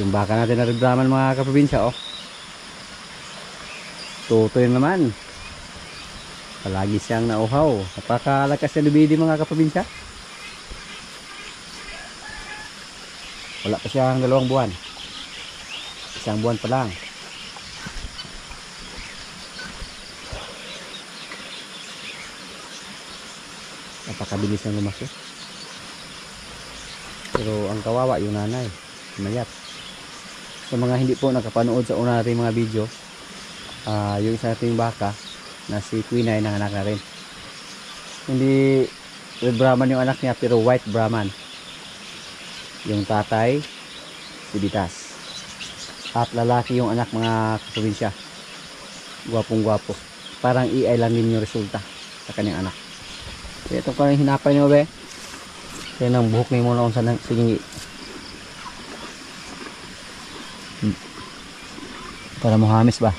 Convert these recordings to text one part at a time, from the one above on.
Yung baka natin na Red Brahman mga kaprobinsya, oh. Tutoy naman. Palagi siyang nauhaw. Napakalakas na lubidi mga kaprobinsya. Wala pa siyang 2 buwan. 1 buwan pa lang. Napakabilis ng lumaki. Pero ang kawawa yung nanay, mayat. Sa mga hindi po nakapanood sa una nating mga video, yung isa nating baka na si Queen ay nanganak na rin. Hindi Red Brahman yung anak niya, pero White Brahman. Yung tatay si Bitas. At lalaki yung anak mga kaprobinsya. Gwapong gwapo. Parang iay lang din yung resulta sa kanyang anak. So, ito ko yung hinapay niyo, be. Yan ang buhok ni mo lang sa sige. Para muhamis ba?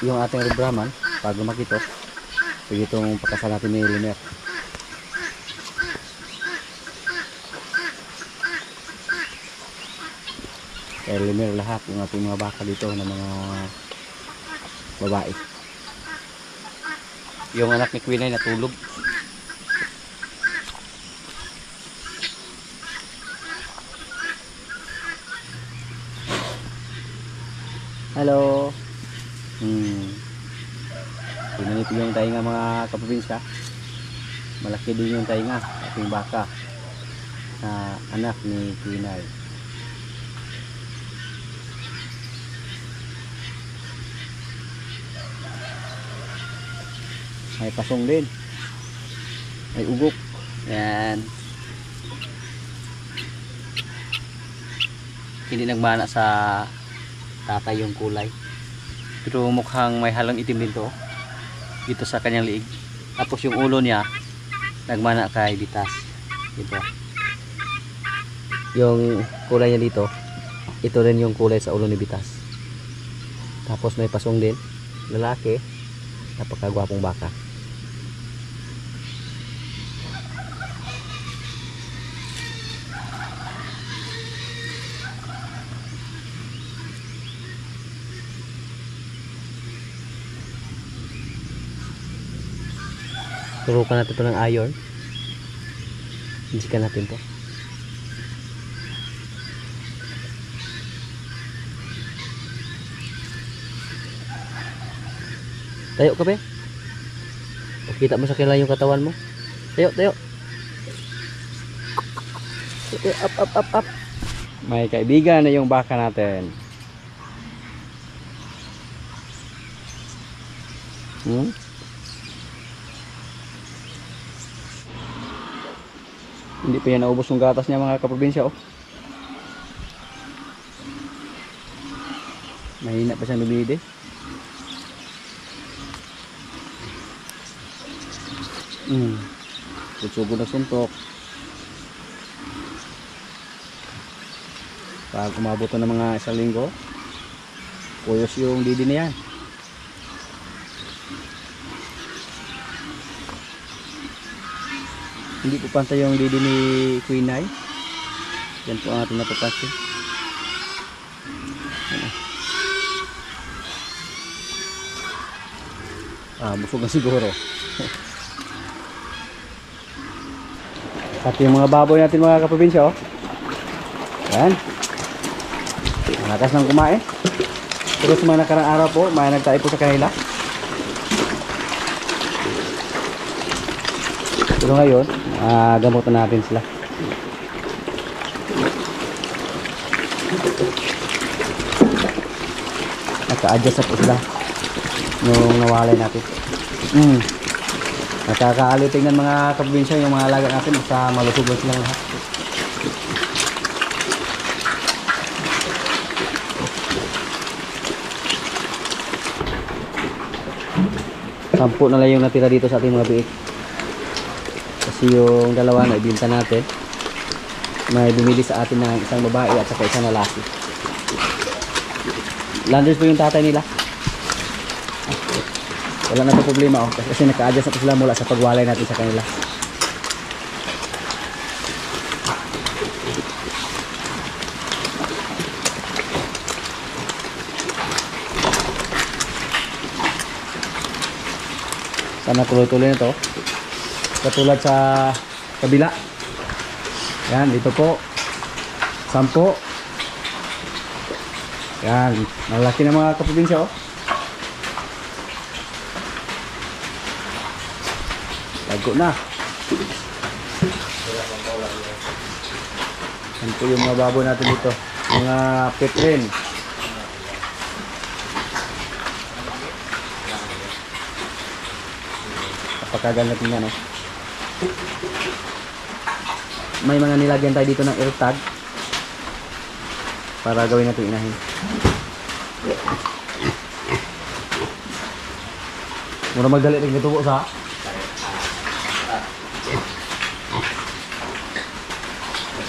Yung ating Red Brahman, pag lumaki ito, pwede itong pakasal natin ni Lumer. Kaya Lumer lahat yung ating mga baka dito na mga babae. Yung anak ni Queen ay natulog. Hello. Pinanito yung tainga mga kaprobinsya. Malaki din yung tainga ating baka na anak ni Quinay. May pasong din, may ugok. Yan, hindi nagmana sa tatay yung kulay, pero mukhang may halang itim din to dito sa kanyang liig. Tapos yung ulo niya nagmana kay Bitas dito. Yung kulay niya dito, ito rin yung kulay sa ulo ni Bitas. Tapos may pasong din, lalaki. Napakagwapong baka. Turukan natin ito ng iron. Hinsikan natin to. Tayo ka, be. Pakita mo sa kanila yung katawan mo. Tayo, tayo. Up. May kaibigan na yung baka natin. Hindi pa yan naubos yung gatas niya mga kaprobinsya, oh. Mahina pa siyang lumidi. Sutsugod na suntok. Pag umabot na ng mga 1 linggo, kuyos yung didi na yan. Hindi po pantay yung didi ni Queen Ay. Yan po ang ating napapansin. Busog na siguro. At yung mga baboy natin mga kaprobinsya, oh. Yan. Malakas ng kumain. Pero sa mga nakarang araw po, may nagtae po sa kanila. Pero ngayon, gamutan natin sila. Naka-adjust na po sila yung nawalay natin. Nakakaaliw tingnan mga kaprobinsya yung mga alaga natin, basta malusog lang silang lahat. Sampu na lang yung natira dito sa ating mga biik. Kasi yung dalawa na ibinta natin, may bumili sa atin ng isang babae at saka isang lalaki. Landers po yung tatay nila. Wala na to problema oh. Kasi naka-adjust na to sila mula sa pagwalay natin sa kanila. Sana tuloy-tuloy na to. Katulad sa kabila. Yan, dito po. 10. Yan, malaki na mga kaprobinsya oh. Lago na. Yan po yung mga baboy natin dito. Mga pet rin. Kapagkagal natin yan oh. May mga nilagyan tayo dito ng air tag para gawin natin inahin. Muna magdali rin ito po sa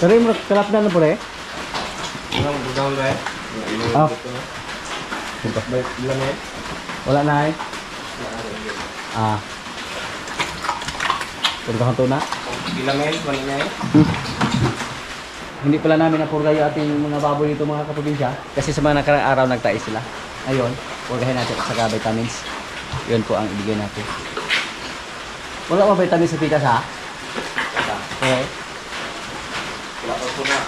pero yung kalap na po eh. Ah. Wala na eh. Ah. Puro ka na. Hindi pala namin napurga yung ating mga baboy dito mga kaprobinsya kasi sa mga nakarang araw nagtais sila. Ngayon, purgahin natin sa vitamins. Yun po ang ibigay natin. Wala ba vitamins sa pikas ha? Okay. Wala pa po na.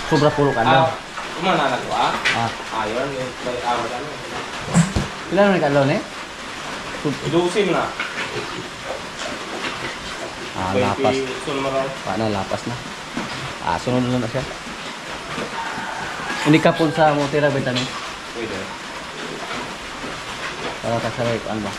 Sobra pulo ka na. Kumana na ko ah? Ayun. May araw na. Ilan na nagkalaw na eh? Idusin na. Lapas. Sunod Paano, lapas na. Sunod na siya. Hindi ka po sa mutira vitamin. Pwede. Para kasaray ko, ano ba?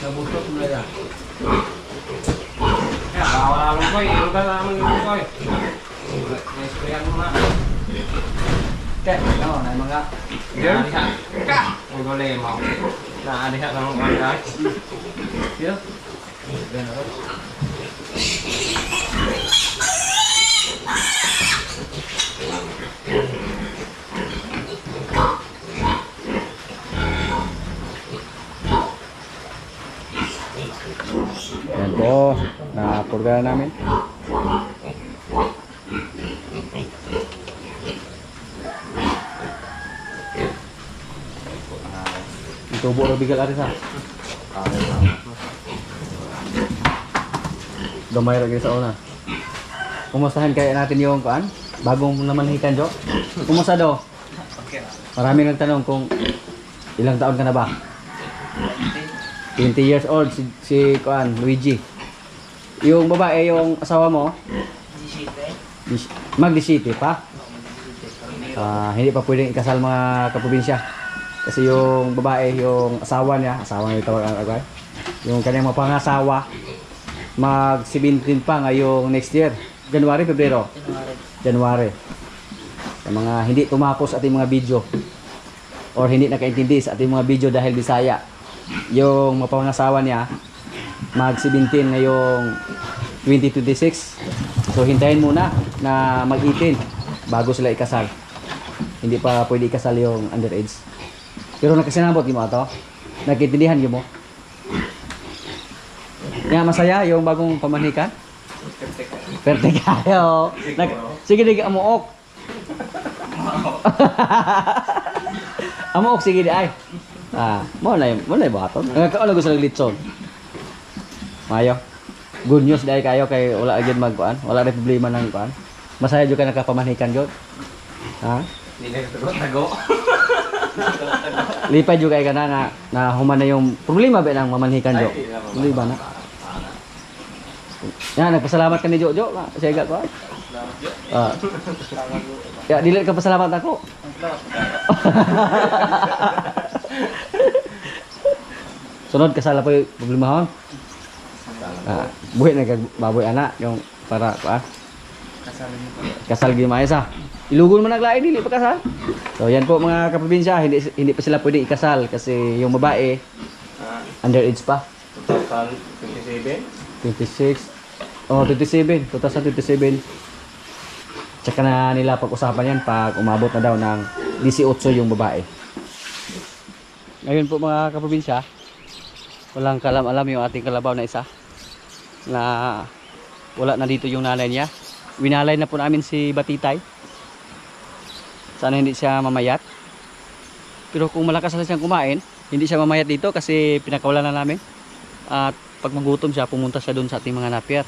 Nabusok na yan. Kaya wala lang ko eh. Irugan naman yung ko eh. Na-sprayan mo na. Kaya, ano, na mga... Naalihan. Ka! Ang gulay mo. Naalihan ng mga guys. Sino? Yan po, napurga na namin. Tubo na bigal aris ha. Gamay lagi sa una. Kumustahan kaya natin yung kuan? Bagong namanhikan Jo. Kumusta do? Okay. Maraming nagtanong kung ilang taon ka na ba? 20 years old si kuan Luigi. Yung babae yung asawa mo? Mag-17 pa. Hindi pa pwedeng ikasal mga kaprobinsya. Kasi yung babae, yung asawa niya yung tawag ang agad. Yung kanyang mga pangasawa mag-17 pa ngayong next year. January, Pebrero? January. Sa mga hindi tumapos ating mga video or hindi nakaintindi sa ating mga video dahil Bisaya, yung mga pangasawa niya mag-17 ngayong 2026. So hintayin muna na mag-18 bago sila ikasal. Hindi pa pwede ikasal yung underage. Pero nakasinabot mo ito? Nagkitindihan mo? Nga masaya yung bagong pamanikan? Perte kayo. Sige, di ka amuok. Amuok, sige di ay. Mo na yung baton. Nagkakaon na gusto ng litson. Mayo. Good news dahil kayo kay wala agad magkuan. Wala rin problema ng kuan. Masaya juga nakapamanikan jud. Ha? Hindi na tago. Lipay juga ka na human na yung problema ba ng mamanhikan jo. Hindi ba na? Yan, nagpasalamat ka ni Jojo. Siya ko. Ah. Ya, dili ka pasalamat ako. Sunod kasala po yung problemahon. Buhi na baboy anak yung para kasal gimay sa. Ilugon mo naglain dili pa kasal. So yan po mga kaprobinsya, hindi pa sila pwede ikasal kasi yung babae underage pa. Total 27. 26. Oh, 27. 2027. Tsaka na nila pag-usapan yan pag umabot na daw ng 18 yung babae. Ngayon po mga kaprobinsya, walang kalam-alam yung ating kalabaw na isa na wala na dito yung nanay niya. Winalay na po namin si Batitay. Sana hindi siya mamayat. Pero kung malakas na siyang kumain, hindi siya mamayat dito kasi pinakawalan na namin. At pag magutom siya, pumunta siya doon sa ating mga napier.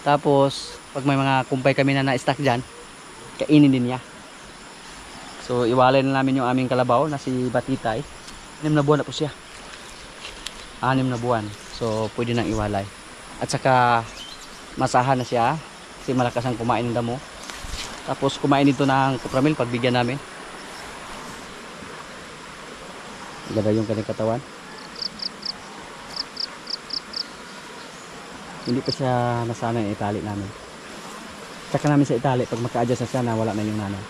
Tapos pag may mga kumpay kami na na-stack dyan, kainin din niya. So iwalay na namin yung aming kalabaw na si Batitay. 6 na buwan na po siya. 6 na buwan. So pwede nang iwalay. At saka masahan na siya kasi malakas ang kumain ng damo. Tapos kumain dito ng kupramil pagbigyan namin. Ganda yung kanyang katawan. Hindi pa siya nasanay itali namin. Tsaka namin sa itali pag magka-adjust na siya na wala na yung nanay.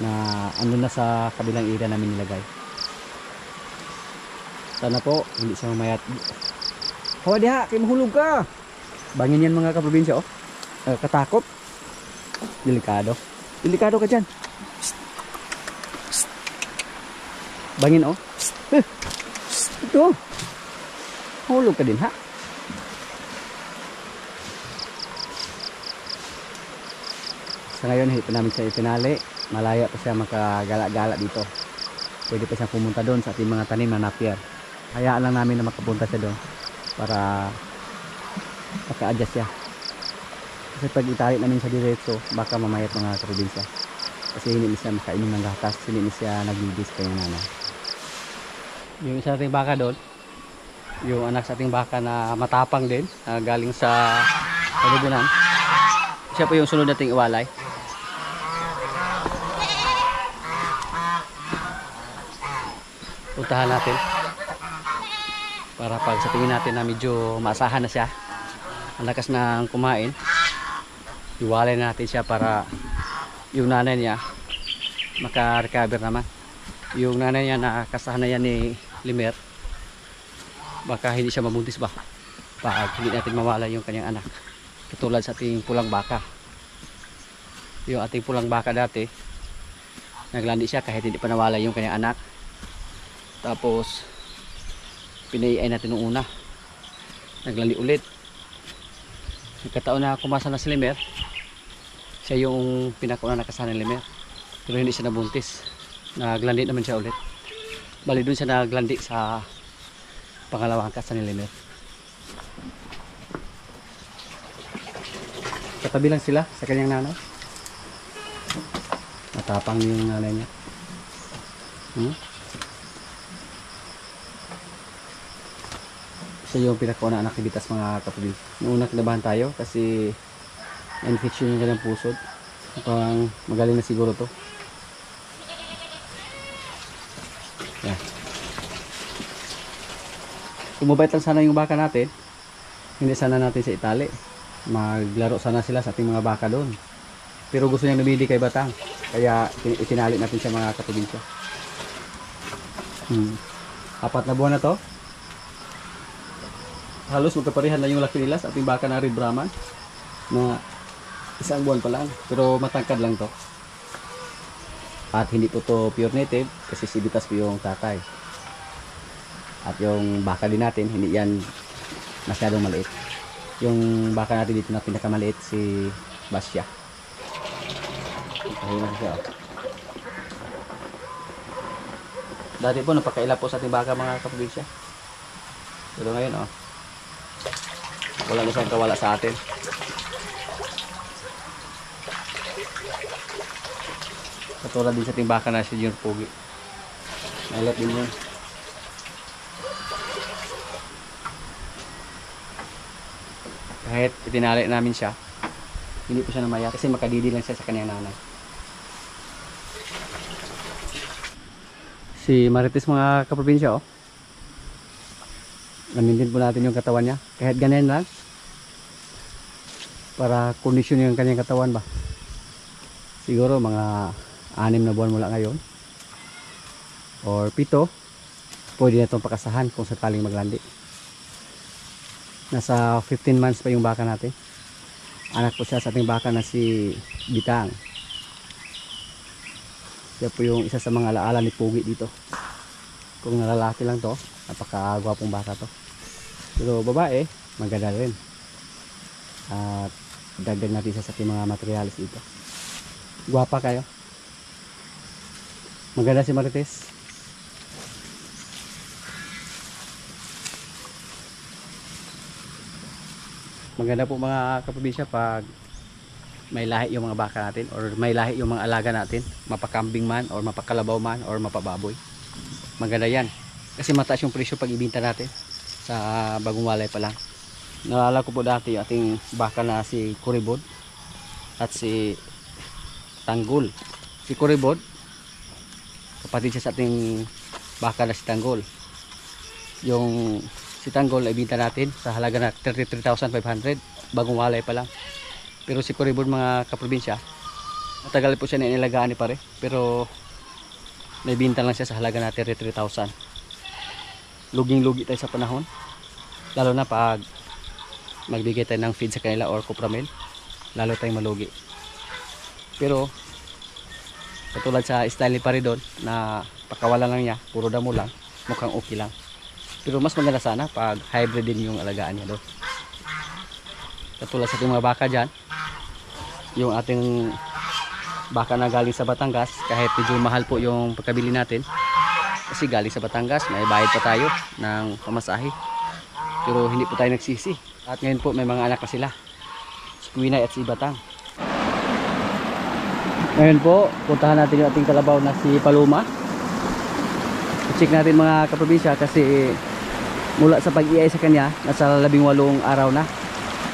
Na andun na sa kabilang area namin nilagay. Sana po hindi siya mamayat. Hawa diha, kay mahulog ka. Bangin yan mga kaprobinsya oh. Katakot. Delikado. Delikado ka dyan. Psst. Psst. Bangin oh. Psst. Psst. Ito. Hulog ka din ha. Sa ngayon hindi pa namin siya itinali. Malaya pa siya makagala-gala dito. Pwede pa siyang pumunta doon sa ating mga tanim na napier. Hayaan lang namin na makapunta siya doon para maka-adjust siya. Kasi pag itali namin sa diretso, baka mamayat mga kaprobinsya. Kasi hindi siya makainom ng gatas, hindi siya nagbibis kay nanay. Yung isa ating baka doon, yung anak sa ating baka na matapang din, galing sa kalubunan. Siya po yung sunod nating iwalay. Puntahan natin para pag sa tingin natin na medyo maasahan na siya, ang lakas ng kumain, iwalay na natin siya para yung nanay niya maka-recover naman. Yung nanay niya na kasahan na yan ni Limer, baka hindi siya mabuntis ba pag hindi natin mawala yung kanyang anak. Katulad sa ating pulang baka. Yung ating pulang baka dati, naglandi siya kahit hindi pa nawala yung kanyang anak. Tapos pinaiay natin nung una, naglandi ulit. Nagkataon na kumasa na si Limer, siya yung pinakauna nakasana ni Limer, pero hindi siya nabuntis. Naglandi naman siya ulit. Bali doon siya naglandi sa pangalawang kasa ni Limer. Katabi lang sila sa kanyang nanay. Matapang yung nanay niya. Siya yung pinakauna anak ni Bitas mga kapatid. Noong una kinabahan tayo kasi infection yung kanyang pusod. Parang magaling na siguro to. Yan. Kung mabait lang sana yung baka natin, hindi sana natin sa itali. Maglaro sana sila sa ating mga baka doon. Pero gusto niya lumili kay Batang, kaya itinali natin siya mga kaprobinsya. 4 na buwan na to. Halos magkaparehan na yung laki nila sa ating baka na Red Brahman na 1 buwan pa lang, pero matangkad lang to. At hindi po to pure native kasi si Bitas po yung tatay. At yung baka din natin, hindi yan masyadong maliit. Yung baka natin dito na pinakamaliit si Basya. Ayun na siya. Dati po napakaila po sa ating baka mga kaprobinsya. Pero ngayon wala na siyang kawala sa atin. Katulad din sa ating baka na si Junior Pogi. Nailat din yun. Kahit itinali namin siya, hindi po siya namayat kasi makadidi lang siya sa kanyang nanay. Si Marites mga kaprobinsya, oh. Namintin po natin yung katawan niya. Kahit ganyan lang. Para kondisyon yung kanyang katawan ba. Siguro mga 6 na buwan mula ngayon. Or 7. Pwede na itong pakasahan kung sakaling maglandi. Nasa 15 months pa yung baka natin. Anak po siya sa ating baka na si Bitang. Siya po yung isa sa mga alaala ni Pugi dito. Kung nalalaki lang to, napakagwapong baka to. Pero babae, maganda rin. At dagdag natin siya sa ating mga materialis dito. Gwapa kayo. Maganda si Marites. Maganda po mga kaprobinsya pag may lahi yung mga baka natin or may lahi yung mga alaga natin, mapakambing man or mapakalabaw man or mapababoy. Maganda yan kasi mataas yung presyo pag ibinta natin sa bagong walay pa lang. Nalala ko po dati yung ating baka na si Kuribod at si Tanggol. Si Kuribod, kapatid siya sa ating baka na si Tanggol. Yung si Tanggol ay binta natin sa halaga na 33,500 bagong walay pa lang. Pero si Kuribod mga kaprobinsya, matagal po siya na inilagaan ni pare, pero may binta lang siya sa halaga na 33,000. Luging-lugi tayo sa panahon, lalo na pag magbigay tayo ng feed sa kanila or copramil, lalo tayong malugi. Pero katulad sa style ni pare doon na pakawalan lang niya, puro damo lang, mukhang okay lang. Pero mas maganda sana pag hybrid din yung alagaan niya doon. Katulad sa ating mga baka dyan, yung ating baka na galing sa Batangas, kahit medyo mahal po yung pagkabili natin kasi galing sa Batangas, may bayad pa tayo ng pamasahe, pero hindi po tayo nagsisi. At ngayon po may mga anak na sila, si Quinay at si Batang. Ngayon po puntahan natin yung ating kalabaw na si Paloma. I-check natin mga kaprobinsya kasi mula sa pag-iay sa kanya nasa 18 araw na.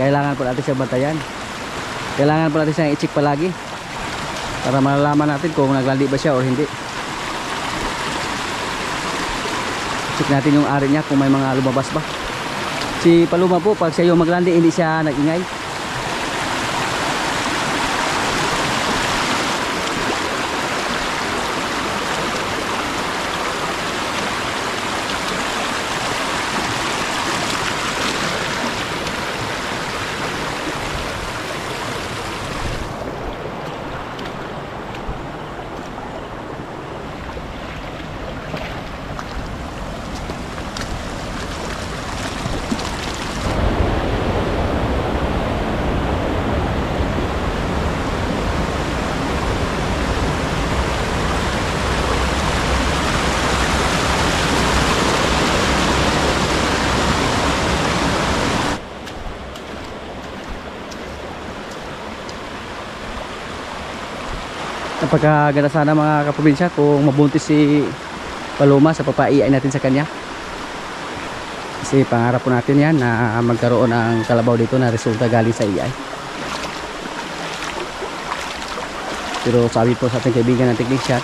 Kailangan po natin siya bantayan. Kailangan po natin siyang i-check palagi para malalaman natin kung naglandi ba siya o hindi. Check natin yung ari niya kung may mga lumabas ba. Si Paloma po, pag siya yung maglandi, hindi siya nag-ingay. Napakaganda sana mga kaprobinsya kung mabuntis si Paloma sa papaiay natin sa kanya. Kasi pangarap po natin yan na magkaroon ng kalabaw dito na resulta galing sa iay. Pero sabi po sa ating kaibigan ng technician,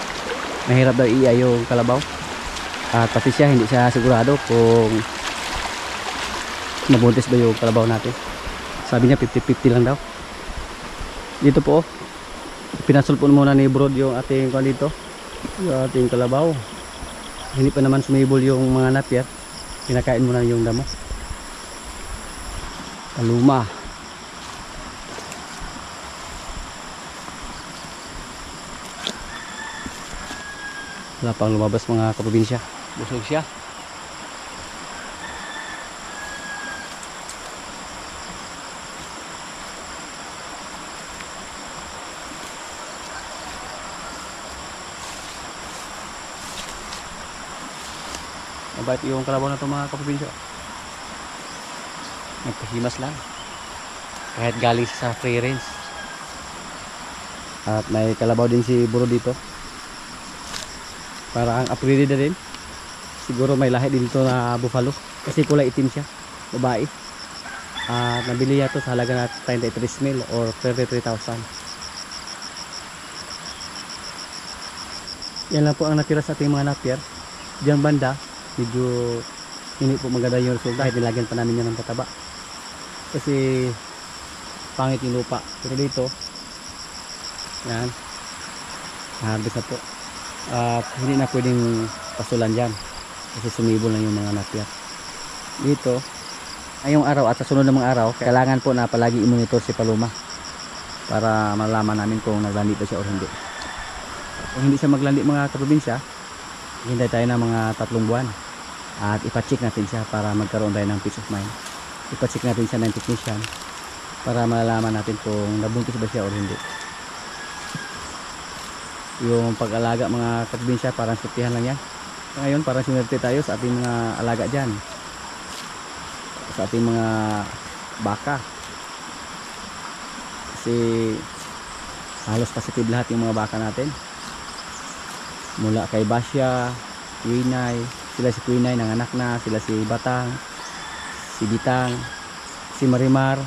mahirap daw iay yung kalabaw. At pati siya hindi siya sigurado kung mabuntis ba yung kalabaw natin. Sabi niya 50-50 lang daw. Dito po pinasulpon muna ni Brod yung ating kuan dito, yung ating kalabaw. Hindi pa naman sumibol yung mga napier, pinakain muna yung damo. Paloma. Wala pang lumabas mga kaprobinsya, busog siya. Mabait yung kalabaw na ito mga kaprobinsya. Nagpahimas lang kahit galing sa free range. At may kalabaw din si Buro dito, para ang upgraded na din. Siguro may lahi din dito na buffalo kasi kulay itim siya, babae. At nabili niya to sa halaga na 33,000 or 33,000. Yan lang po ang natira sa ating mga napier. Diyan banda, medyo hindi po maganda yung resulta kahit nilagyan pa namin yan ng pataba. Kasi pangit yung lupa. Pero dito, yan, harvest na po. At hindi na pwedeng pasulan dyan kasi sumibol na yung mga napier. Dito, ngayong araw at sa sunod ng mga araw, kailangan po na palagi i-monitor si Paloma para malaman namin kung naglandi pa siya o hindi. Kung hindi siya maglandi mga kaprobinsya, hintay tayo ng mga 3 buwan at ipacheck natin siya para magkaroon tayo ng peace of mind. Ipacheck natin siya ng technician para malalaman natin kung nabuntis ba siya o hindi. Yung pag-alaga mga kaprobinsya, parang sutihan lang yan. Ngayon parang sinerte tayo sa ating mga alaga dyan, sa ating mga baka, kasi halos positive lahat yung mga baka natin, mula kay Basya, Quinay, sila si Quinay nanganak na, sila si Batang, si Bitang, si Marimar,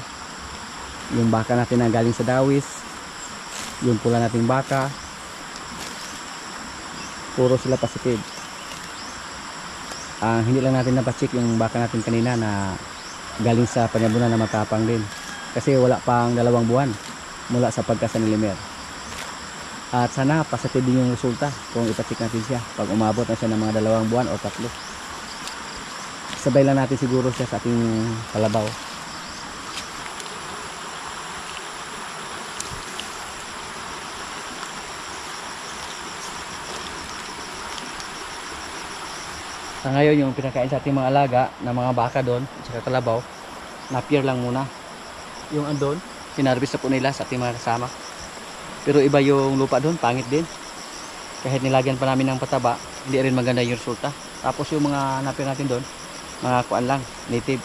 yung baka natin na galing sa Dawis, yung pula nating baka, puro sila positive. Hindi lang natin napacheck yung baka natin kanina na galing sa panyabunan na matapang din, kasi wala pang 2 buwan mula sa pagkasa ni Limer. At sana positive din yung resulta kung ipacheck natin siya pag umabot na siya ng mga 2 buwan o 3. Sabay lang natin siguro siya sa ating kalabaw. Sa ngayon yung pinakain sa ating mga alaga na mga baka doon at saka kalabaw, napier lang muna. Yung andon, hinarvest na po nila sa ating mga kasama. Pero iba yung lupa doon, pangit din. Kahit nilagyan pa namin ng pataba, hindi rin maganda yung resulta. Tapos yung mga napier natin doon, mga kuan lang, native.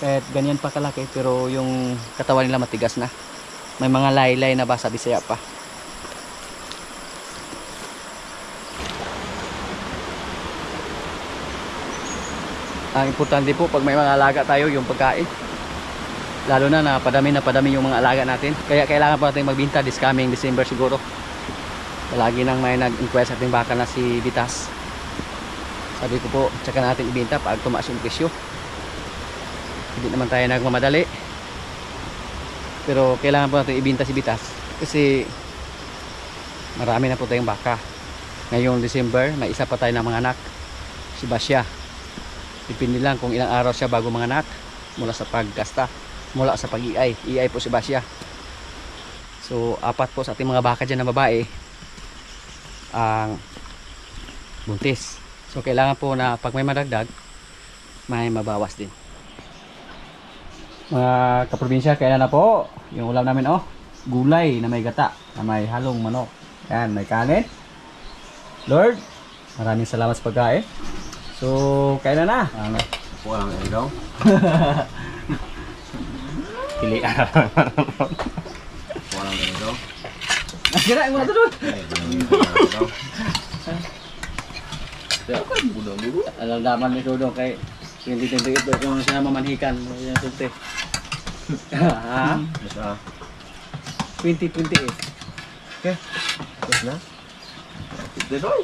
Kahit ganyan pa kalaki, pero yung katawan nila matigas na. May mga laylay na ba sa Bisaya pa. Ang importante po pag may mga alaga tayo, yung pagkain. Lalo na padami yung mga alaga natin. Kaya kailangan po natin magbinta this coming December siguro. Palagi nang may nag-inquire sa ating baka na si Bitas. Sabi ko po, tsaka natin ibinta pag tumaas yung presyo. Hindi naman tayo nagmamadali. Pero kailangan po natin ibinta si Bitas. Kasi marami na po tayong baka. Ngayong December, may isa pa tayo ng mga anak. Si Basya. Depende lang kung ilang araw siya bago mga anak. Mula sa pagkasta. Mula sa pag-iay. Iay po si Basya. So 4 po sa ating mga baka dyan na babae ang buntis. So kailangan po na pag may madagdag, may mabawas din. Mga kaprobinsya, kailan na po yung ulam namin, gulay na may gata, na may halong manok. Yan, may kanin. Lord, maraming salamat sa pagkain. So kailan na? Po lang ikaw. Pilihan. Po lang ikaw. Kira mo na doon. Alam naman ni Dodong kay 2028 daw kung siya mamanhikan yung sulti. Ha? Yes, 2028. Okay. Yes na. Dedoy.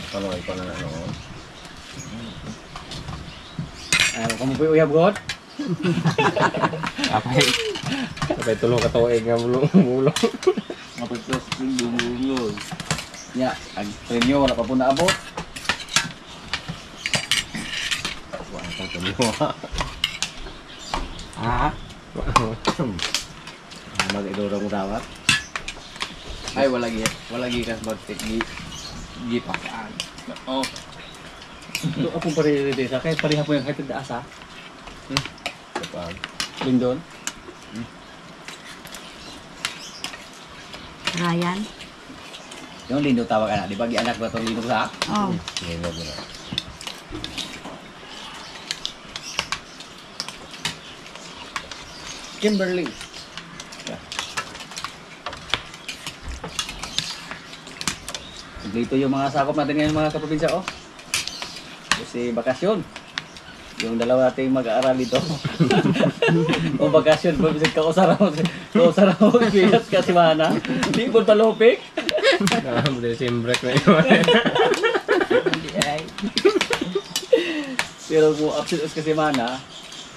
Paloy pa na ano. Kamu po uyab god? Apay tulong ka tuig nga mulong. Mapagtos yung dumulong. Ya, ang premyo wala pa po naabot. Wala kang tumiwa. Mag-idorong mo dapat. Ay wala gi kas bagtik gi pakaan. Oh. Ito akong pariride sa kay pareha po yung hatid asa. Kapag Lindon. Ryan? Yung Lindo tawag anak, di ba? Gi-anak ba itong Lindo sa? Oh. ngayon mo na. Kimberly. Yeah. Dito yung mga sakop natin ngayon mga kaprobinsya, si bakasyon. Yung dalawa nating mag-aaral dito. O bakasyon po bisig kausara mo bilas ka si Mana. Di po palupik. Sim break na yun. Pero kung absent us kasi Mana,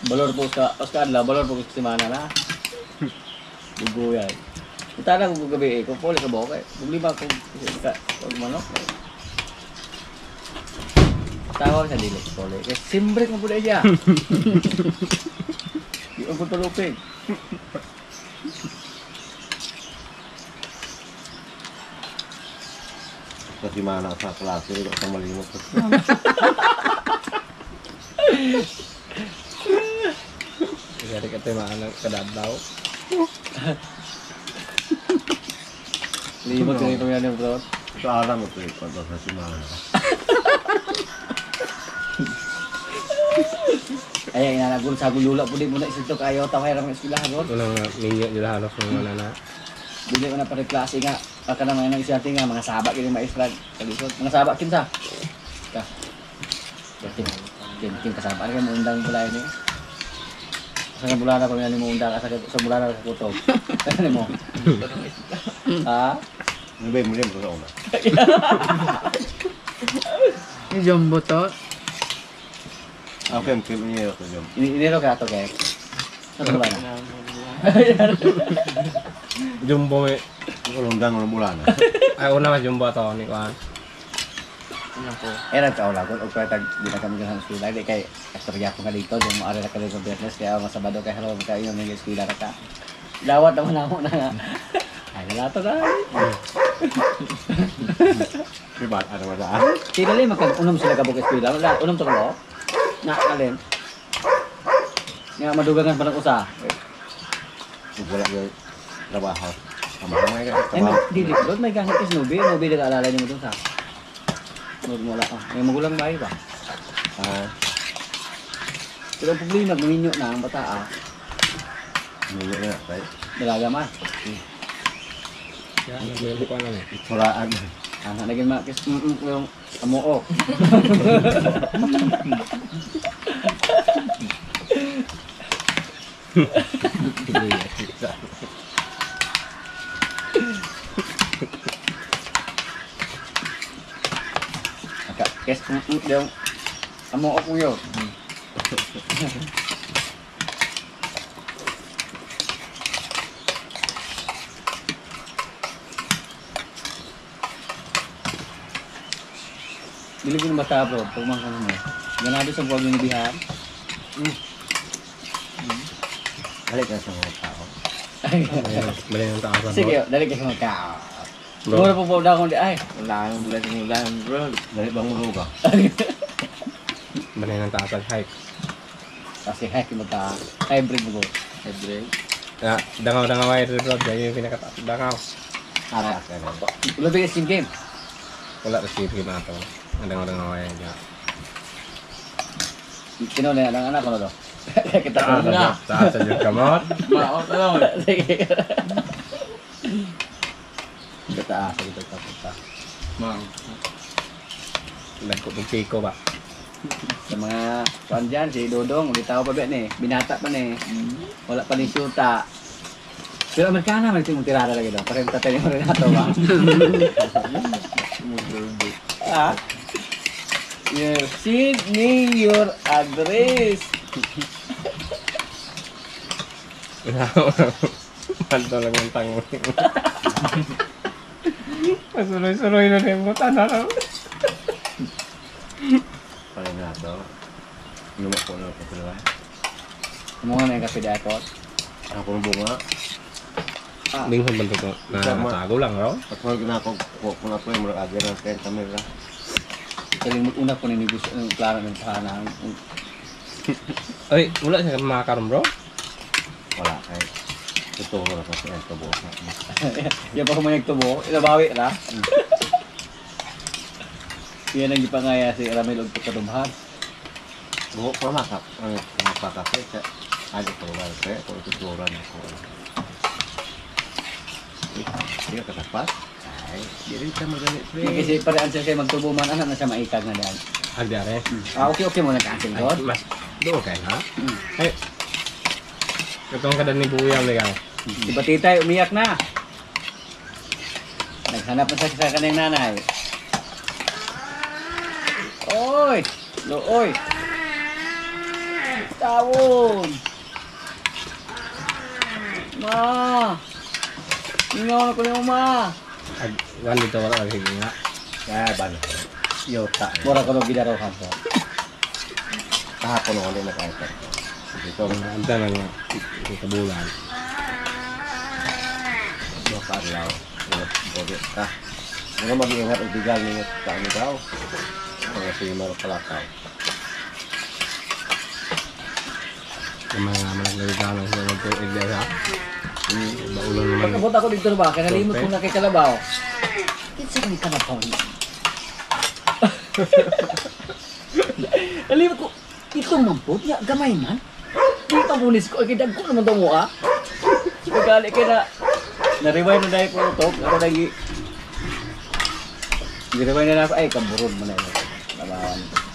balor po ka adlaw, balor po kasi Mana na. Buguyan. Kita na kung gabi kung puli ka ba okay. Kung lima kung manok. Tawag sa dili puli. Kasi simbrek mo po na siya. Di ang palupik. Kasi mana sa klase, hindi ko malimot. Kaya ka tayo maalang kadadaw. Limot ko nito yan yung bro. Ito alam mo ito eh, kung sa si mana. Ay, inanagun sa gulula po din mo na isito kayo. Taway ramang eskwelahan ron. Unang ninyo nila halos ng mga na. Bili ko na pa rin klase nga. Aka naman yung isyate nga, mga sabak yun yung maestral. Kalisod. Mga sabak kinsa. Ka. Kin kasama. Ano kayo mo undang pula yun eh. Sa bulana pa may mo undang. Sa bulana sa kutob. Ano mo? Ha? Ano ba yung mulim ko sa una? Yung jumbo to. Ako yung kim niya ko yung. Iniro ka ito kaya. Sa bulana. Jumbo may... Kulundang ng bulan. Ay, una mas jumbo to ni Kuan. Eh, nagkaula ko. O kaya tag, di na kami ganang eskwela. Hindi kay astorya ko nga dito. Yung maari na kami ng business. Kaya masabado kay halaw kayo ng eskwela na ka. Lawat naman ako na nga. Ay, nalato na. Diba? Ano ba saan? Tinali, magkag-unom sila kabog eskwela. Wala, unom to ko. Na, alin. Nga madugangan pa ng usa. Wala yung trabaho. Tama ka mga Ay, di doon may gangit is nubi. Nubi na kaalala niyo mo doon sa. Wala ka. May magulang bahay ba? Pero ang problema, guminyo na ang bata Hindi na, tayo. Dalaga man. Kaya nagbilang ko lang eh. Suraan. Ang naging makis, yung amuok. Kes, yung amuok mo yun. Bilig yung bata bro, pag mga ano mo. Ganado sa buwag yung nabihan. Balik na sa mga tao. Bali ng tao sa Sige, dali kayo magkao. Bro. Mura po po daw akong di ay. Wala yung bulan yung ulan, bro. Dali bang muluga? Bali ng tao sa hike. Kasi heck, magka hybrid mo ko. Hybrid. Ah, dangaw ay bro. Yan yung pinakataas. Dangaw. Ara. Kaya na. Ulo bigas yung game. Wala na sige na ito. Dangaw ay yan. Sino na ang anak ko no? Kita ko na. Sa yung kamot. Maot na lang. Sige. Kita sige ta. Mang. Nagkupong Chico ba? Sa mga kuan dyan, si Dodong, ulitaw pa ba ni? Binata pa ni. Wala pa ni syuta. Pero Amerikana man ito mong tirada lagi daw. Parang tatay mo rin nato ba? Ah? Yeah. Send me your address. Manto lang yung tango. Masuloy-suloy na rin mo. Tana. Paling na ito. Lumak ko na ito sila. Mga na yung kape dapat. Ako ng bunga. Linghod man ito na natago lang, bro. At mga ginako ko na po yung mga agad ng kaya kamera. Kaling una ko na gusto ng klaro ng tahanan. Ay, wala siya makakaroon, bro. Wala kay. Totoo na kasi ang tabo. Yan pa kumayag tubo, ilabawi na. Yan ang ipangaya si Ramil og pagkadumhan. Buhok ko makap. Ang makakasay sa agad ko ba kaya ko tuturan ako. Hindi ka katapat? Ay, di rin siya magalit. Kasi parehas siya magtubo man, anak na siya maikag na dahil. Agdare. Okay mo nag-cancel ko. Mas do kay ha. Hmm. Eh. Katong kada ni Buyang ni kang. Si Batitay umiyak na. Naghanap na sa kanyang nanay. Oy! Looy! Tawon! Ma! Ingaw na ko niyo, ma! Wan dito wala lagi nga. Ah, ban. Yota. Mura ko nung ginarohan ko. Kahapon ako ulit nag-iPad. Dito, Anta na nga. Kabulan. mga kaadlaw. Bodi ka. Muna mag-iingat ang bigal ninyo sa ano daw. Mga simar palakaw. Yung mga malaglagang sa mga iglesia. Baulan naman. Pagkabot ako dito ba, kaya nalimot ko na kay Kalabaw. Kinsa ka ni Kalabaw niya? Nalimot ko, ito mampot niya, gamay man. Hindi pa bulis ko, ay kidag ko naman ito mo ah. Nagali kaya na, na-rewind na dahil ko ito, ako nagi, i-rewind na ako, ay kaburod mo na yun. Nabawan ko.